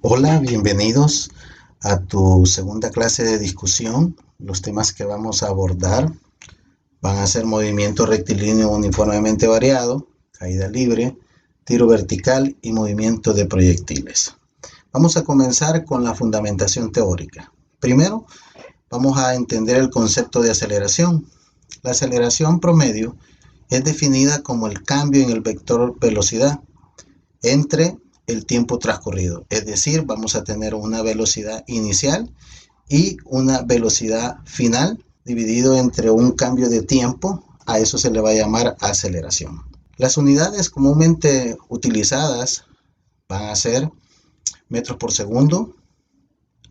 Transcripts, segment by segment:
Hola, bienvenidos a tu segunda clase de discusión. Los temas que vamos a abordar van a ser movimiento rectilíneo uniformemente variado, caída libre, tiro vertical y movimiento de proyectiles. Vamos a comenzar con la fundamentación teórica. Primero, vamos a entender el concepto de aceleración. La aceleración promedio es definida como el cambio en el vector velocidad entre el tiempo transcurrido. Es decir, vamos a tener una velocidad inicial y una velocidad final dividido entre un cambio de tiempo. A eso se le va a llamar aceleración. Las unidades comúnmente utilizadas van a ser metros por segundo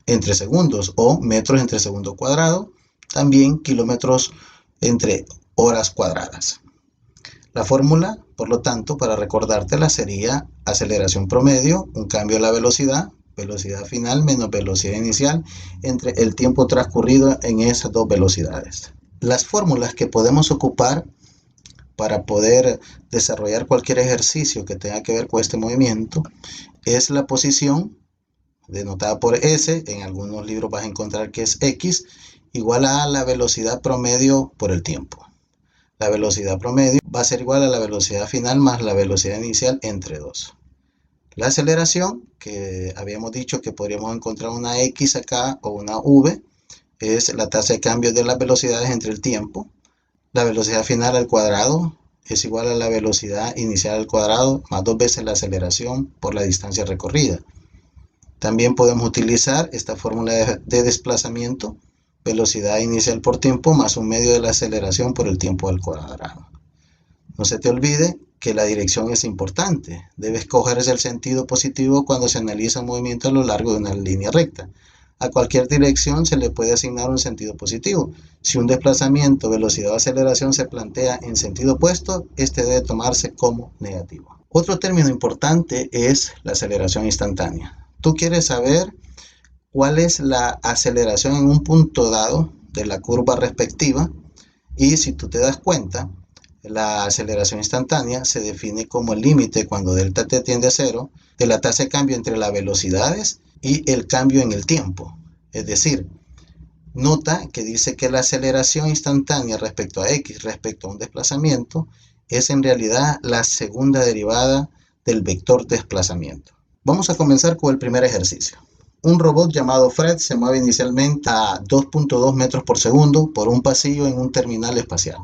entre segundos o metros entre segundo cuadrado, también kilómetros entre horas cuadradas. La fórmula, por lo tanto, para recordártela sería aceleración promedio, un cambio en la velocidad, velocidad final menos velocidad inicial, entre el tiempo transcurrido en esas dos velocidades. Las fórmulas que podemos ocupar para poder desarrollar cualquier ejercicio que tenga que ver con este movimiento es la posición, denotada por S, en algunos libros vas a encontrar que es X, igual a la velocidad promedio por el tiempo. La velocidad promedio va a ser igual a la velocidad final más la velocidad inicial entre 2. La aceleración, que habíamos dicho que podríamos encontrar una X acá o una V, es la tasa de cambio de las velocidades entre el tiempo. La velocidad final al cuadrado es igual a la velocidad inicial al cuadrado más 2 veces la aceleración por la distancia recorrida. También podemos utilizar esta fórmula de desplazamiento, velocidad inicial por tiempo más un medio de la aceleración por el tiempo al cuadrado. No se te olvide que la dirección es importante. Debe escogerse el sentido positivo cuando se analiza un movimiento a lo largo de una línea recta. A cualquier dirección se le puede asignar un sentido positivo. Si un desplazamiento, velocidad o aceleración se plantea en sentido opuesto, este debe tomarse como negativo. Otro término importante es la aceleración instantánea. Tú quieres saber cuál es la aceleración en un punto dado de la curva respectiva, y si tú te das cuenta, la aceleración instantánea se define como el límite cuando delta t tiende a 0 de la tasa de cambio entre las velocidades y el cambio en el tiempo. Es decir, nota que dice que la aceleración instantánea respecto a x, respecto a un desplazamiento, es en realidad la segunda derivada del vector desplazamiento. Vamos a comenzar con el primer ejercicio. Un robot llamado Fred se mueve inicialmente a 2.2 metros por segundo por un pasillo en un terminal espacial.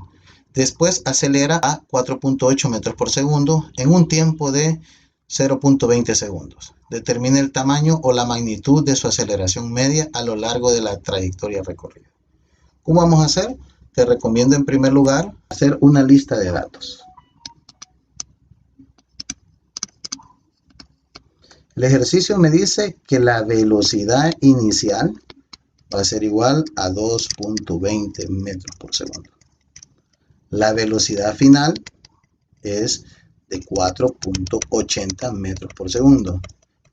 Después acelera a 4.8 metros por segundo en un tiempo de 0.20 segundos. Determine el tamaño o la magnitud de su aceleración media a lo largo de la trayectoria recorrida. ¿Cómo vamos a hacer? Te recomiendo en primer lugar hacer una lista de datos. El ejercicio me dice que la velocidad inicial va a ser igual a 2.20 metros por segundo. La velocidad final es de 4.80 metros por segundo.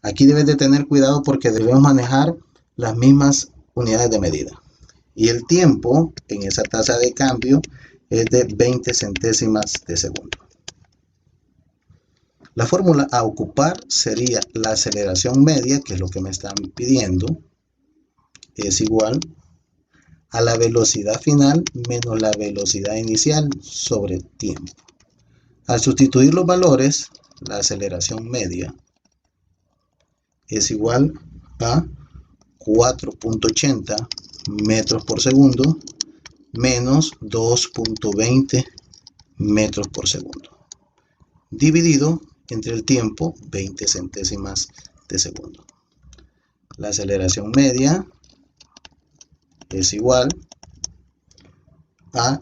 Aquí debes de tener cuidado porque debemos manejar las mismas unidades de medida. Y el tiempo en esa tasa de cambio es de 20 centésimas de segundo. La fórmula a ocupar sería la aceleración media, que es lo que me están pidiendo, es igual a la velocidad final menos la velocidad inicial sobre tiempo. Al sustituir los valores, la aceleración media es igual a 4.80 metros por segundo menos 2.20 metros por segundo, dividido entre el tiempo 20 centésimas de segundo. La aceleración media es igual a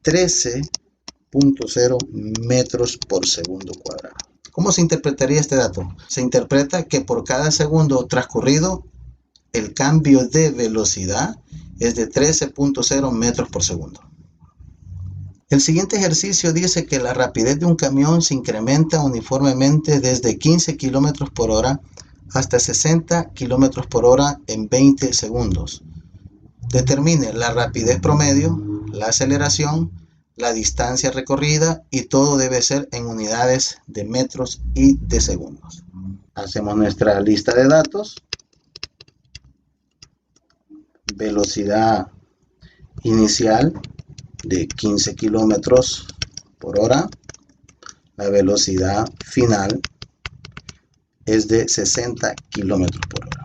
13.0 metros por segundo cuadrado. ¿Cómo se interpretaría este dato? Se interpreta que por cada segundo transcurrido el cambio de velocidad es de 13.0 metros por segundo. El siguiente ejercicio dice que la rapidez de un camión se incrementa uniformemente desde 15 km por hora hasta 60 km por hora en 20 segundos. Determine la rapidez promedio, la aceleración, la distancia recorrida, y todo debe ser en unidades de metros y de segundos. Hacemos nuestra lista de datos. Velocidad inicial de 15 kilómetros por hora. La velocidad final es de 60 kilómetros por hora.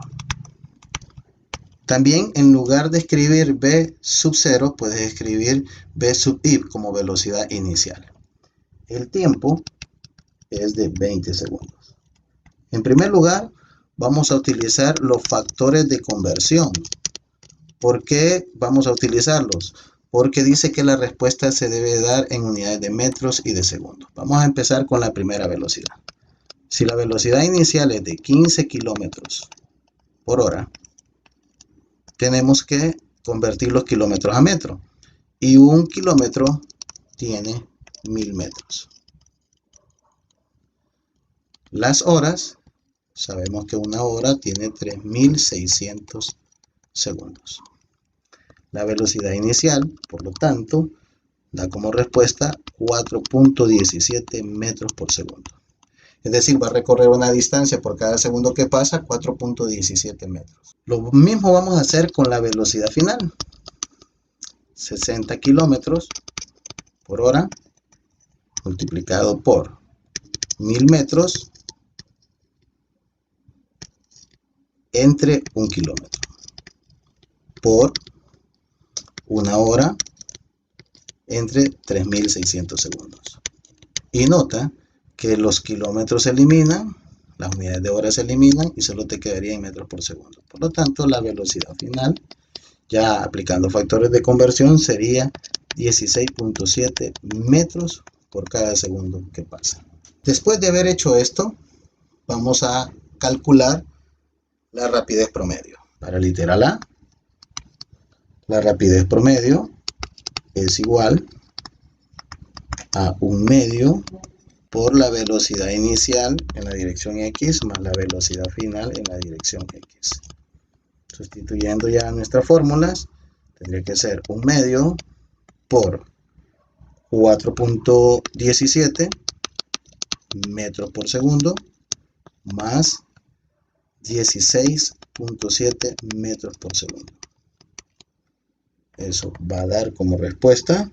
También, en lugar de escribir v sub 0, puedes escribir v sub i como velocidad inicial. El tiempo es de 20 segundos. En primer lugar, vamos a utilizar los factores de conversión. ¿Por qué vamos a utilizarlos? Porque dice que la respuesta se debe dar en unidades de metros y de segundos. Vamos a empezar con la primera velocidad. Si la velocidad inicial es de 15 kilómetros por hora, tenemos que convertir los kilómetros a metros. Y 1 kilómetro tiene 1000 metros. Las horas, sabemos que una hora tiene 3600 segundos. La velocidad inicial, por lo tanto, da como respuesta 4.17 metros por segundo. Es decir, va a recorrer una distancia por cada segundo que pasa, 4.17 metros. Lo mismo vamos a hacer con la velocidad final. 60 kilómetros por hora multiplicado por 1000 metros entre 1 kilómetro por una hora entre 3600 segundos. Y nota que los kilómetros se eliminan, las unidades de hora se eliminan y solo te quedaría en metros por segundo. Por lo tanto, la velocidad final, ya aplicando factores de conversión, sería 16.7 metros por cada segundo que pasa. Después de haber hecho esto, vamos a calcular la rapidez promedio. Para literal A, la rapidez promedio es igual a 1 medio por la velocidad inicial en la dirección X más la velocidad final en la dirección X. Sustituyendo ya nuestras fórmulas, tendría que ser 1 medio por 4.17 metros por segundo más 16.7 metros por segundo. Eso va a dar como respuesta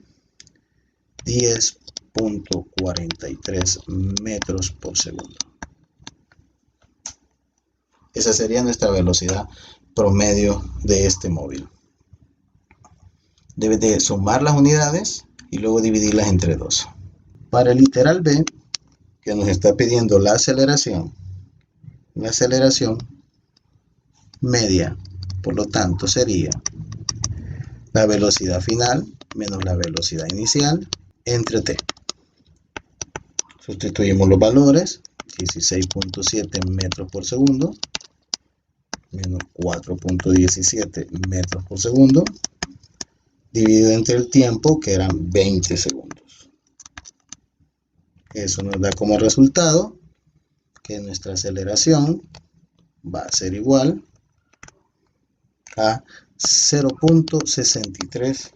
10.43 metros por segundo. Esa sería nuestra velocidad promedio de este móvil. Debes de sumar las unidades y luego dividirlas entre 2. Para el literal B, que nos está pidiendo la aceleración media, por lo tanto sería la velocidad final menos la velocidad inicial entre t. Sustituimos los valores, 16.7 metros por segundo menos 4.17 metros por segundo dividido entre el tiempo, que eran 20 segundos. Eso nos da como resultado que nuestra aceleración va a ser igual a 0.63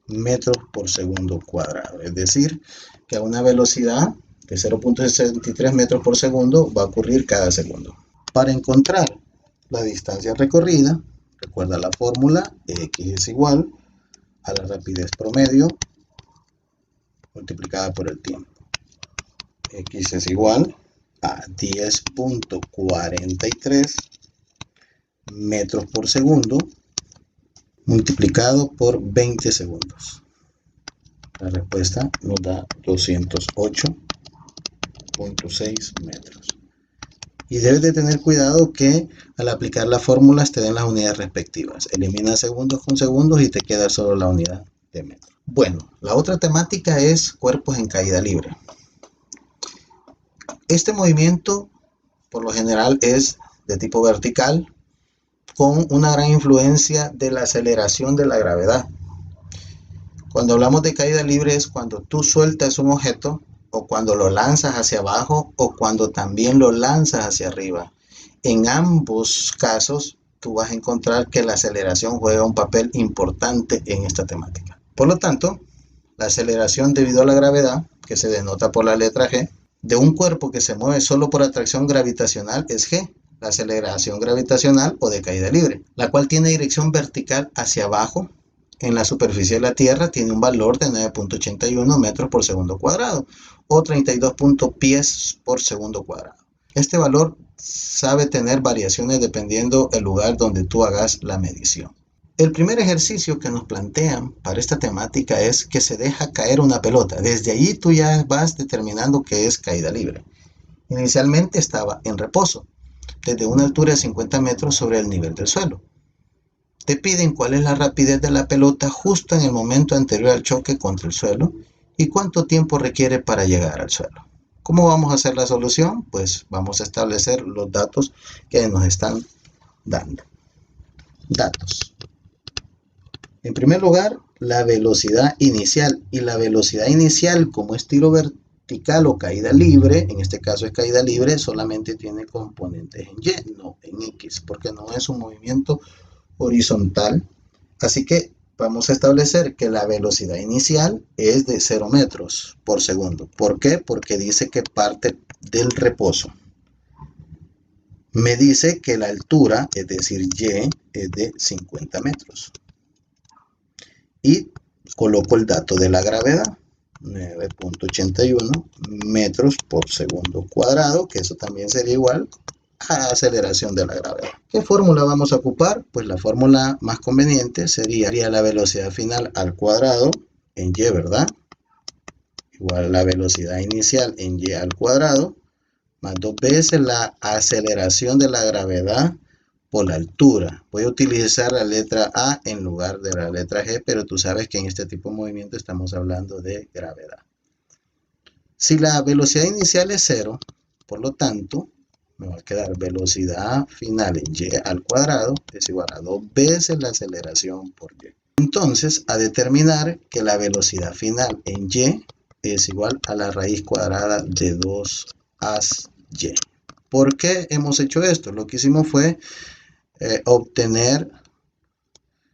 metros por segundo cuadrado. Es decir, que a una velocidad de 0.63 metros por segundo va a ocurrir cada segundo. Para encontrar la distancia recorrida, recuerda la fórmula, X es igual a la rapidez promedio multiplicada por el tiempo. X es igual a 10.43 metros por segundo multiplicado por 20 segundos. La respuesta nos da 208.6 metros. Y debes de tener cuidado que al aplicar las fórmulas te den las unidades respectivas. Elimina segundos con segundos y te queda solo la unidad de metro. Bueno, la otra temática es cuerpos en caída libre. Este movimiento por lo general es de tipo vertical, con una gran influencia de la aceleración de la gravedad. Cuando hablamos de caída libre es cuando tú sueltas un objeto, o cuando lo lanzas hacia abajo, o cuando también lo lanzas hacia arriba. En ambos casos, tú vas a encontrar que la aceleración juega un papel importante en esta temática. Por lo tanto, la aceleración debido a la gravedad, que se denota por la letra G, de un cuerpo que se mueve solo por atracción gravitacional es g, la aceleración gravitacional o de caída libre, la cual tiene dirección vertical hacia abajo. En la superficie de la Tierra tiene un valor de 9.81 metros por segundo cuadrado o 32 pies por segundo cuadrado. Este valor sabe tener variaciones dependiendo del lugar donde tú hagas la medición. El primer ejercicio que nos plantean para esta temática es que se deja caer una pelota. Desde allí tú ya vas determinando que es caída libre. Inicialmente estaba en reposo, desde una altura de 50 metros sobre el nivel del suelo. Te piden cuál es la rapidez de la pelota justo en el momento anterior al choque contra el suelo y cuánto tiempo requiere para llegar al suelo. ¿Cómo vamos a hacer la solución? Pues vamos a establecer los datos que nos están dando. Datos. En primer lugar, la velocidad inicial. Y la velocidad inicial, como es tiro vertical o caída libre, en este caso es caída libre, solamente tiene componentes en Y, no en X, porque no es un movimiento horizontal. Así que vamos a establecer que la velocidad inicial es de 0 metros por segundo. ¿Por qué? Porque dice que parte del reposo. Me dice que la altura, es decir, Y, es de 50 metros. Y coloco el dato de la gravedad, 9.81 metros por segundo cuadrado, que eso también sería igual a aceleración de la gravedad. ¿Qué fórmula vamos a ocupar? Pues la fórmula más conveniente sería la velocidad final al cuadrado en Y, ¿verdad? Igual a la velocidad inicial en Y al cuadrado, más 2 veces la aceleración de la gravedad por la altura. Voy a utilizar la letra A en lugar de la letra G, pero tú sabes que en este tipo de movimiento estamos hablando de gravedad. Si la velocidad inicial es 0, por lo tanto, me va a quedar velocidad final en Y al cuadrado es igual a 2 veces la aceleración por Y. Entonces, a determinar que la velocidad final en Y es igual a la raíz cuadrada de 2y. ¿Por qué hemos hecho esto? Lo que hicimos fue obtener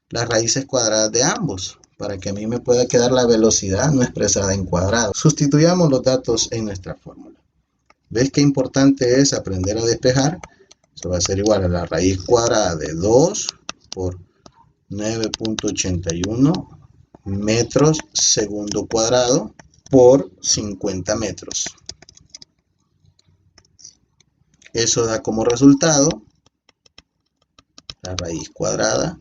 las raíces cuadradas de ambos, para que a mí me pueda quedar la velocidad no expresada en cuadrado. Sustituyamos los datos en nuestra fórmula. ¿Ves qué importante es aprender a despejar? Eso va a ser igual a la raíz cuadrada de 2 por 9.81 metros segundo cuadrado por 50 metros. Eso da como resultado la raíz cuadrada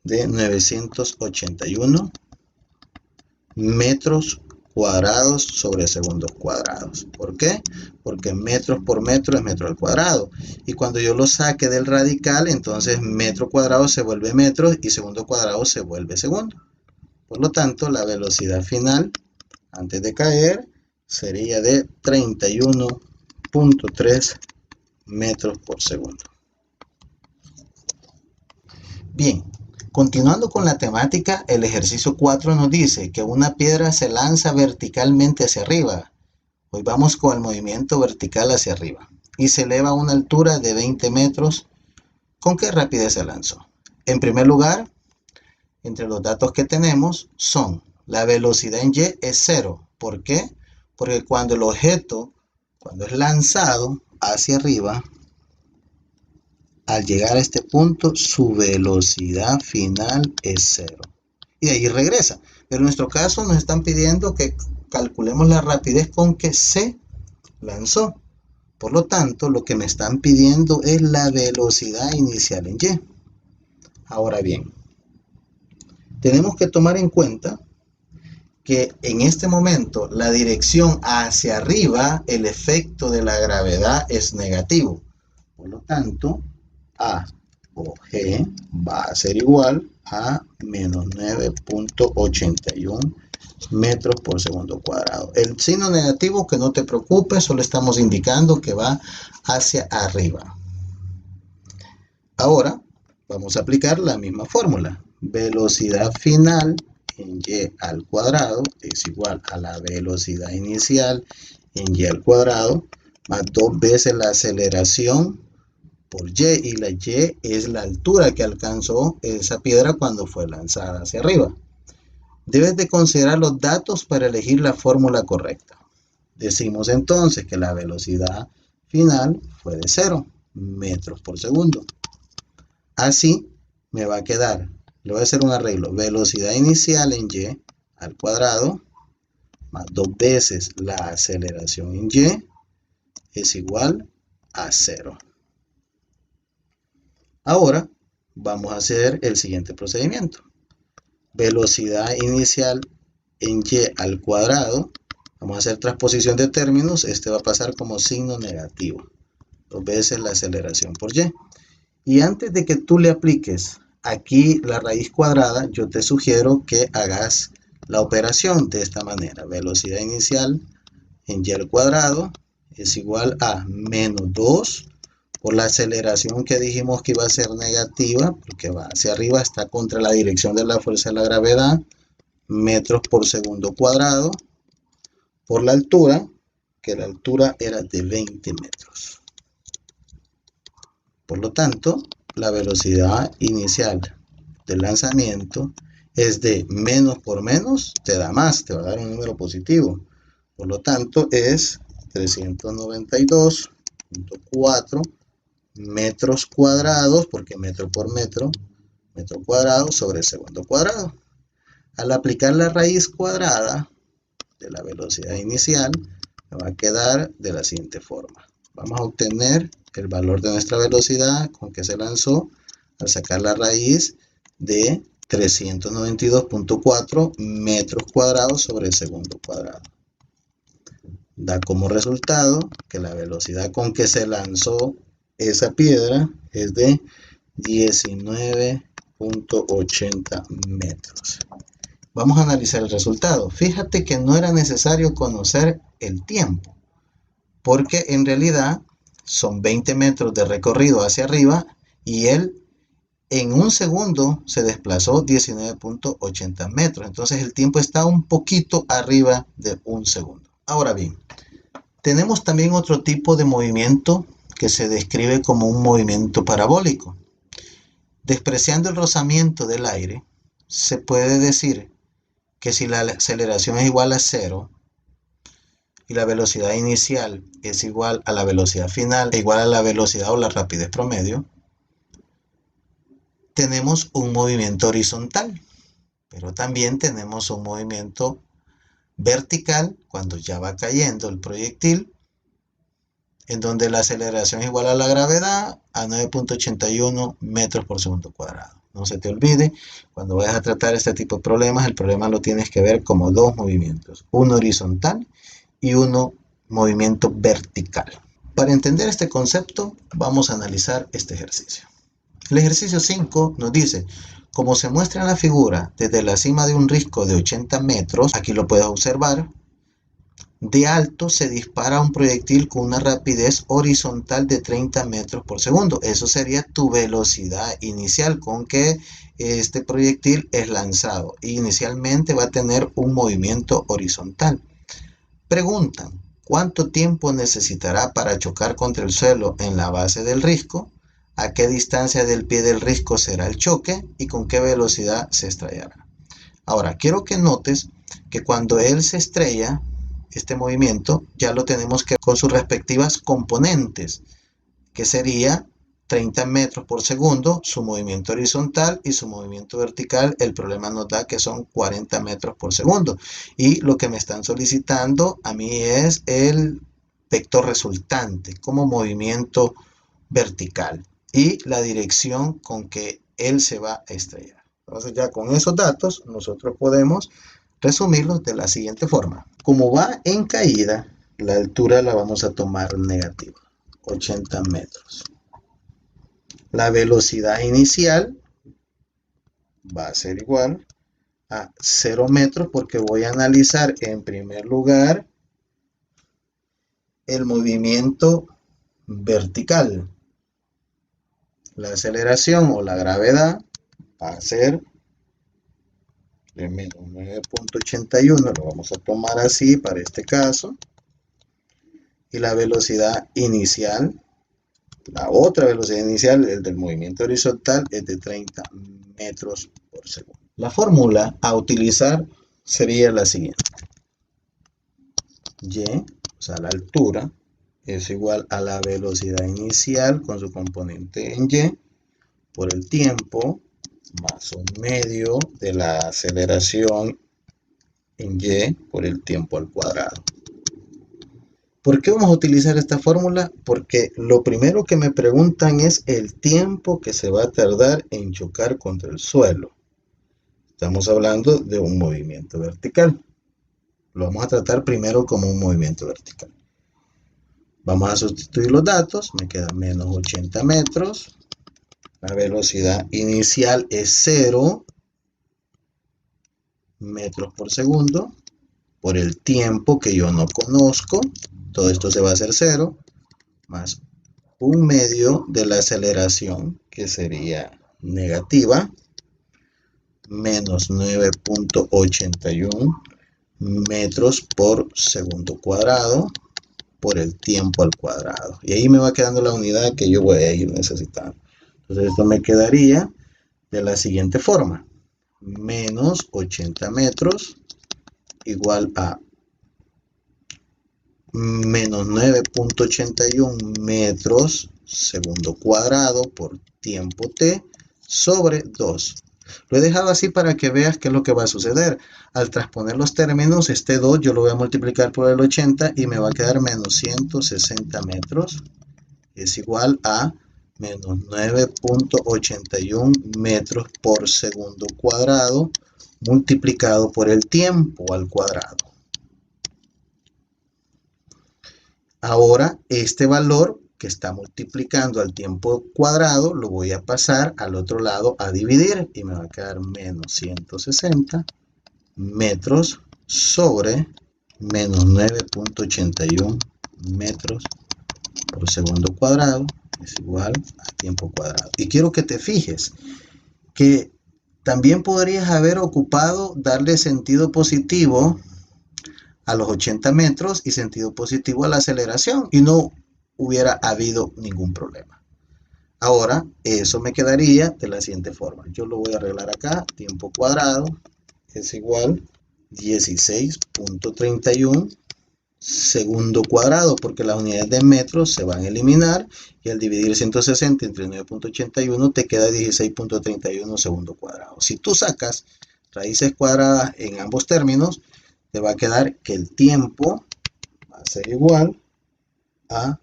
de 981 metros cuadrados sobre segundos cuadrados. ¿Por qué? Porque metros por metro es metro al cuadrado. Y cuando yo lo saque del radical, entonces metro cuadrado se vuelve metros y segundo cuadrado se vuelve segundo. Por lo tanto, la velocidad final, antes de caer, sería de 31.3 metros por segundo. Bien, continuando con la temática, el ejercicio 4 nos dice que una piedra se lanza verticalmente hacia arriba. Hoy vamos con el movimiento vertical hacia arriba. Y se eleva a una altura de 20 metros. ¿Con qué rapidez se lanzó? En primer lugar, entre los datos que tenemos son la velocidad en Y es 0. ¿Por qué? Porque cuando el objeto, cuando es lanzado hacia arriba, al llegar a este punto, su velocidad final es 0. Y de ahí regresa. Pero en nuestro caso nos están pidiendo que calculemos la rapidez con que se lanzó. Por lo tanto, lo que me están pidiendo es la velocidad inicial en Y. Ahora bien, tenemos que tomar en cuenta que en este momento la dirección hacia arriba, el efecto de la gravedad es negativo. Por lo tanto, A o G va a ser igual a menos 9.81 metros por segundo cuadrado. El signo negativo, que no te preocupes, solo estamos indicando que va hacia arriba. Ahora vamos a aplicar la misma fórmula. Velocidad final en Y al cuadrado es igual a la velocidad inicial en Y al cuadrado más 2 veces la aceleración por Y, y la Y es la altura que alcanzó esa piedra cuando fue lanzada hacia arriba. Debes de considerar los datos para elegir la fórmula correcta. Decimos entonces que la velocidad final fue de 0 metros por segundo. Así me va a quedar, le voy a hacer un arreglo, velocidad inicial en y al cuadrado más 2 veces la aceleración en y es igual a 0. Ahora vamos a hacer el siguiente procedimiento. Velocidad inicial en y al cuadrado, vamos a hacer transposición de términos, este va a pasar como signo negativo, 2 veces la aceleración por y. Y antes de que tú le apliques aquí la raíz cuadrada, yo te sugiero que hagas la operación de esta manera. Velocidad inicial en y al cuadrado es igual a menos 2 por la aceleración que dijimos que iba a ser negativa, porque va hacia arriba, está contra la dirección de la fuerza de la gravedad, metros por segundo cuadrado, por la altura, que la altura era de 20 metros. Por lo tanto, la velocidad inicial del lanzamiento es de menos por menos, te da más, te va a dar un número positivo. Por lo tanto, es 392.4 metros cuadrados, porque metro por metro, metro cuadrado sobre segundo cuadrado. Al aplicar la raíz cuadrada de la velocidad inicial, me va a quedar de la siguiente forma. Vamos a obtener el valor de nuestra velocidad con que se lanzó al sacar la raíz de 392.4 metros cuadrados sobre el segundo cuadrado. Da como resultado que la velocidad con que se lanzó esa piedra es de 19.80 metros. Vamos a analizar el resultado. Fíjate que no era necesario conocer el tiempo, porque en realidad son 20 metros de recorrido hacia arriba y él en un segundo se desplazó 19.80 metros. Entonces el tiempo está un poquito arriba de un segundo. Ahora bien, tenemos también otro tipo de movimiento que se describe como un movimiento parabólico. Despreciando el rozamiento del aire, se puede decir que si la aceleración es igual a 0 y la velocidad inicial es igual a la velocidad final e igual a la velocidad o la rapidez promedio, tenemos un movimiento horizontal, pero también tenemos un movimiento vertical cuando ya va cayendo el proyectil, en donde la aceleración es igual a la gravedad a 9.81 metros por segundo cuadrado. No se te olvide, cuando vayas a tratar este tipo de problemas, el problema lo tienes que ver como dos movimientos, uno horizontal y uno movimiento vertical. Para entender este concepto, vamos a analizar este ejercicio. El ejercicio 5 nos dice, como se muestra en la figura, desde la cima de un risco de 80 metros, aquí lo puedes observar, de alto se dispara un proyectil con una rapidez horizontal de 30 metros por segundo. Eso sería tu velocidad inicial con que este proyectil es lanzado. Inicialmente va a tener un movimiento horizontal. Preguntan, ¿cuánto tiempo necesitará para chocar contra el suelo en la base del risco? ¿A qué distancia del pie del risco será el choque? ¿Y con qué velocidad se estrellará? Ahora, quiero que notes que cuando él se estrella, este movimiento ya lo tenemos que con sus respectivas componentes, que sería 30 metros por segundo, su movimiento horizontal y su movimiento vertical. El problema nos da que son 40 metros por segundo. Y lo que me están solicitando a mí es el vector resultante como movimiento vertical y la dirección con que él se va a estrellar. Entonces ya con esos datos nosotros podemos resumirlos de la siguiente forma. Como va en caída, la altura la vamos a tomar negativa, 80 metros. La velocidad inicial va a ser igual a 0 metros porque voy a analizar en primer lugar el movimiento vertical. La aceleración o la gravedad va a ser de menos 9.81, lo vamos a tomar así para este caso, y la velocidad inicial, la otra velocidad inicial, el del movimiento horizontal, es de 30 metros por segundo. La fórmula a utilizar sería la siguiente: y o sea, la altura, es igual a la velocidad inicial con su componente en y, por el tiempo, más un medio de la aceleración en y por el tiempo al cuadrado. ¿Por qué vamos a utilizar esta fórmula? Porque lo primero que me preguntan es el tiempo que se va a tardar en chocar contra el suelo. Estamos hablando de un movimiento vertical. Lo vamos a tratar primero como un movimiento vertical. Vamos a sustituir los datos. Me queda menos 80 metros. La velocidad inicial es 0 metros por segundo. Por el tiempo que yo no conozco, todo esto se va a hacer 0, más un medio de la aceleración, que sería negativa, menos 9.81 metros por segundo cuadrado, por el tiempo al cuadrado. Y ahí me va quedando la unidad que yo voy a ir necesitando. Entonces esto me quedaría de la siguiente forma. Menos 80 metros igual a menos 9.81 metros segundo cuadrado por tiempo t sobre 2. Lo he dejado así para que veas qué es lo que va a suceder. Al transponer los términos, este 2 yo lo voy a multiplicar por el 80 y me va a quedar menos 160 metros. Es igual a menos 9.81 metros por segundo cuadrado multiplicado por el tiempo al cuadrado. Ahora este valor que está multiplicando al tiempo cuadrado lo voy a pasar al otro lado a dividir y me va a quedar menos 160 metros sobre menos 9.81 metros por segundo cuadrado es igual a tiempo cuadrado. Y quiero que te fijes que también podrías haber ocupado darle sentido positivo a los 80 metros y sentido positivo a la aceleración y no hubiera habido ningún problema. Ahora eso me quedaría de la siguiente forma. Yo lo voy a arreglar acá. Tiempo cuadrado es igual 16.31 segundo cuadrado, porque las unidades de metros se van a eliminar y al dividir 160 entre 9.81 te queda 16.31 segundo cuadrado. Si tú sacas raíces cuadradas en ambos términos, te va a quedar que el tiempo va a ser igual a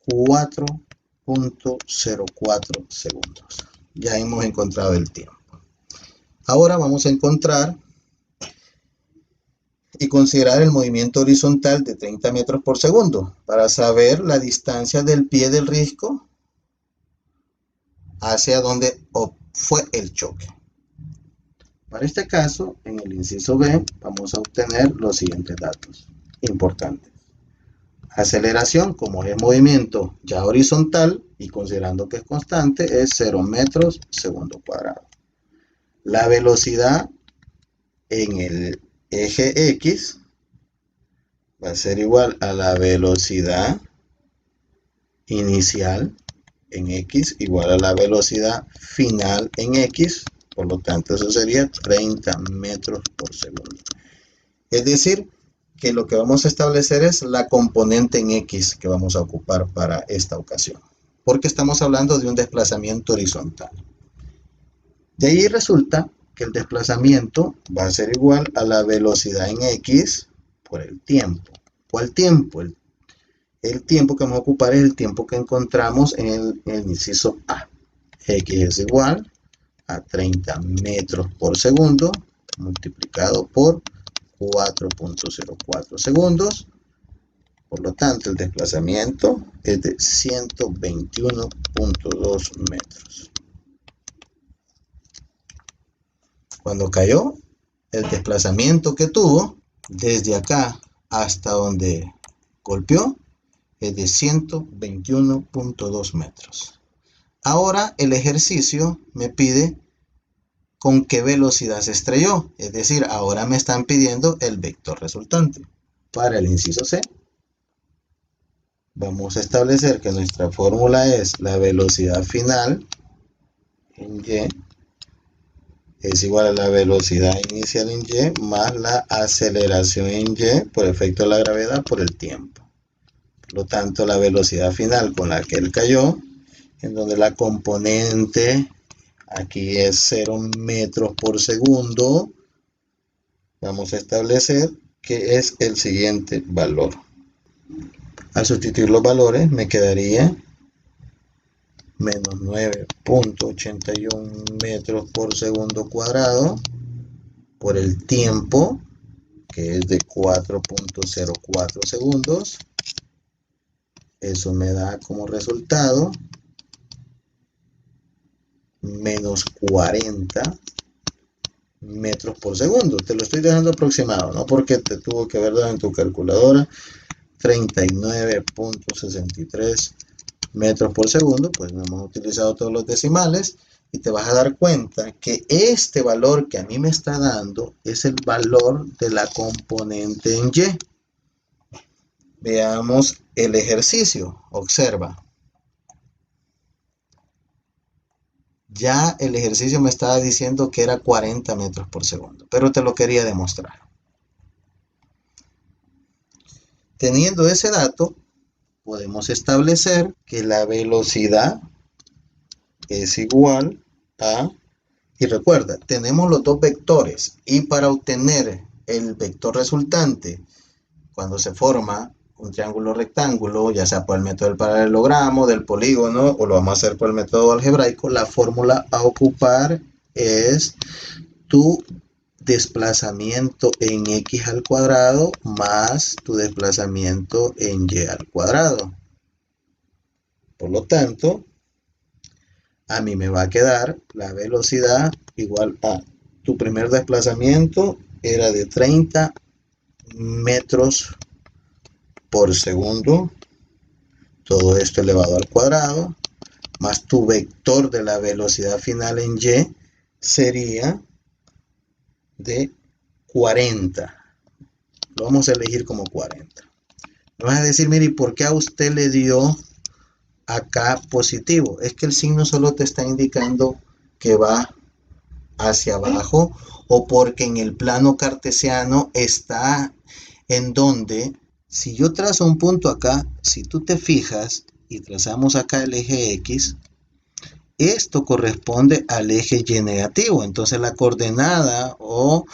4.04 segundos. Ya hemos encontrado el tiempo. Ahora vamos a encontrar y considerar el movimiento horizontal de 30 metros por segundo para saber la distancia del pie del risco hacia donde fue el choque. Para este caso, en el inciso B, vamos a obtener los siguientes datos importantes. Aceleración, como es movimiento ya horizontal y considerando que es constante, es 0 metros segundo cuadrado. La velocidad en el eje X va a ser igual a la velocidad inicial en X igual a la velocidad final en X. Por lo tanto, eso sería 30 metros por segundo. Es decir, que lo que vamos a establecer es la componente en X que vamos a ocupar para esta ocasión, porque estamos hablando de un desplazamiento horizontal. De ahí resulta que el desplazamiento va a ser igual a la velocidad en X por el tiempo. ¿Cuál tiempo? El tiempo que vamos a ocupar es el tiempo que encontramos en el inciso A. X es igual a 30 metros por segundo multiplicado por 4.04 segundos. Por lo tanto, el desplazamiento es de 121.2 metros. Cuando cayó, el desplazamiento que tuvo desde acá hasta donde golpeó es de 121.2 metros. Ahora el ejercicio me pide con qué velocidad se estrelló. Es decir, ahora me están pidiendo el vector resultante. Para el inciso C, vamos a establecer que nuestra fórmula es la velocidad final en Y es igual a la velocidad inicial en y más la aceleración en y por efecto de la gravedad por el tiempo. Por lo tanto, la velocidad final con la que él cayó, en donde la componente aquí es 0 metros por segundo, vamos a establecer que es el siguiente valor. Al sustituir los valores me quedaría menos 9.81 metros por segundo cuadrado por el tiempo, que es de 4.04 segundos. Eso me da como resultado menos 40 metros por segundo. Te lo estoy dejando aproximado, no porque te tuvo que haber dado en tu calculadora 39.63 metros por segundo, pues no hemos utilizado todos los decimales y te vas a dar cuenta que este valor que a mí me está dando es el valor de la componente en y. Veamos el ejercicio. Observa. Ya el ejercicio me estaba diciendo que era 40 metros por segundo, pero te lo quería demostrar. Teniendo ese dato, podemos establecer que la velocidad es igual a, y recuerda, tenemos los dos vectores, y para obtener el vector resultante, cuando se forma un triángulo rectángulo, ya sea por el método del paralelogramo, del polígono, o lo vamos a hacer por el método algebraico, la fórmula a ocupar es tu desplazamiento en x al cuadrado más tu desplazamiento en y al cuadrado. Por lo tanto, a mí me va a quedar la velocidad igual a tu primer desplazamiento era de 30 metros por segundo, todo esto elevado al cuadrado, más tu vector de la velocidad final en y sería de 40. Lo vamos a elegir como 40. Me vas a decir, mire, ¿y por qué a usted le dio acá positivo? Es que el signo solo te está indicando que va hacia abajo, o porque en el plano cartesiano está en donde, si yo trazo un punto acá, si tú te fijas y trazamos acá el eje X, esto corresponde al eje Y negativo. Entonces la coordenada o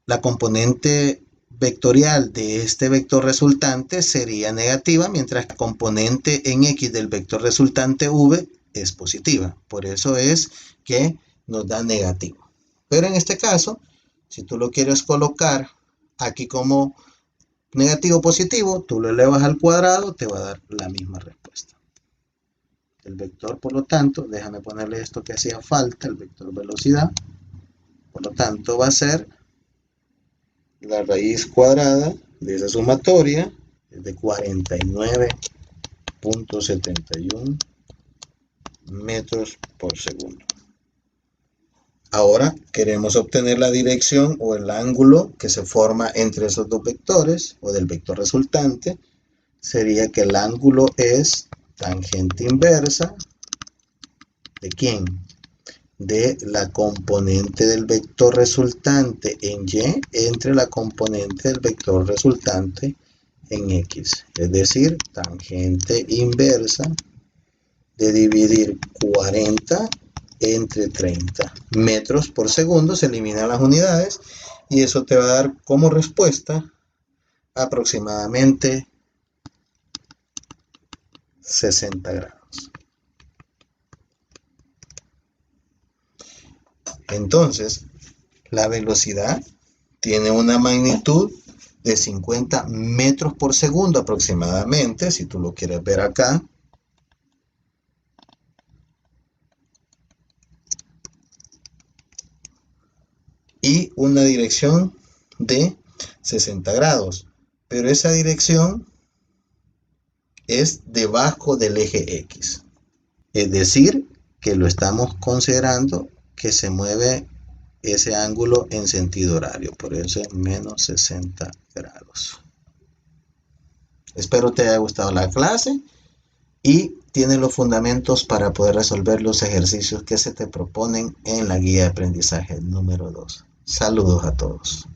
la componente vectorial de este vector resultante sería negativa, mientras que la componente en X del vector resultante V es positiva. Por eso es que nos da negativo. Pero en este caso, si tú lo quieres colocar aquí como negativo positivo, tú lo elevas al cuadrado, te va a dar la misma respuesta. El vector, por lo tanto, déjame ponerle esto que hacía falta, el vector velocidad, por lo tanto va a ser la raíz cuadrada de esa sumatoria, es de 49.71 metros por segundo. Ahora queremos obtener la dirección o el ángulo que se forma entre esos dos vectores o del vector resultante. Sería que el ángulo es tangente inversa ¿de quién? De la componente del vector resultante en y entre la componente del vector resultante en x. Es decir, tangente inversa de dividir 40 entre 30 metros por segundo, se eliminan las unidades y eso te va a dar como respuesta aproximadamente 60 grados. Entonces, la velocidad tiene una magnitud de 50 metros por segundo aproximadamente, si tú lo quieres ver acá. Y una dirección de 60 grados, pero esa dirección es debajo del eje X, es decir, que lo estamos considerando que se mueve ese ángulo en sentido horario, por eso es menos 60 grados. Espero te haya gustado la clase y tienes los fundamentos para poder resolver los ejercicios que se te proponen en la guía de aprendizaje número 2. Saludos a todos.